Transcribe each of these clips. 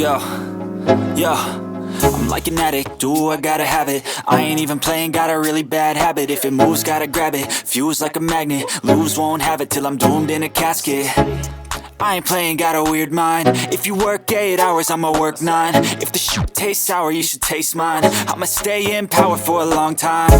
Yo, yo, I'm like an addict, do I gotta have it. I ain't even playing, got a really bad habit. If it moves, gotta grab it, fuse like a magnet. Lose, won't have it till I'm doomed in a casket. I ain't playing, got a weird mind. If you work 8 hours, I'ma work 9. If the shit tastes sour, you should taste mine. I'ma stay in power for a long time.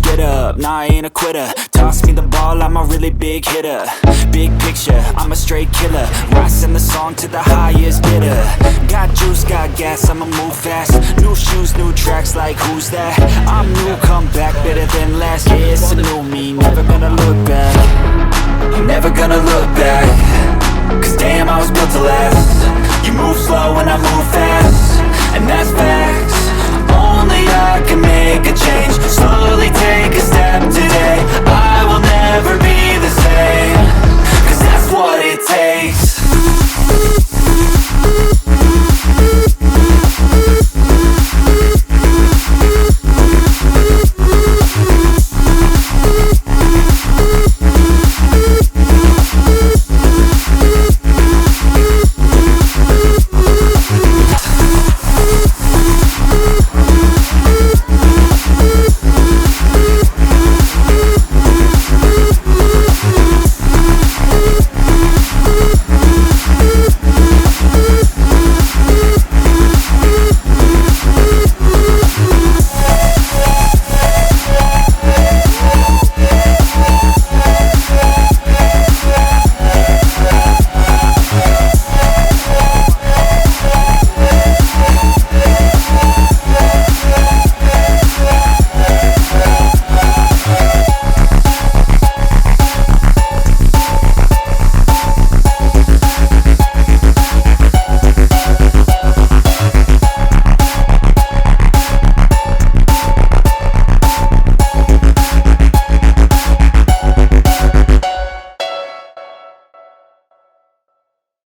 Get up, nah, I ain't a quitter. Toss me the ball, I'm a really big hitter. Big picture, I'm a straight killer. Rising the song to the highest bidder. Got juice, got gas, I'ma move fast. New shoes, new tracks, like who's that? I'm new, come back, better than last. Yeah, it's a new me, never gonna look back.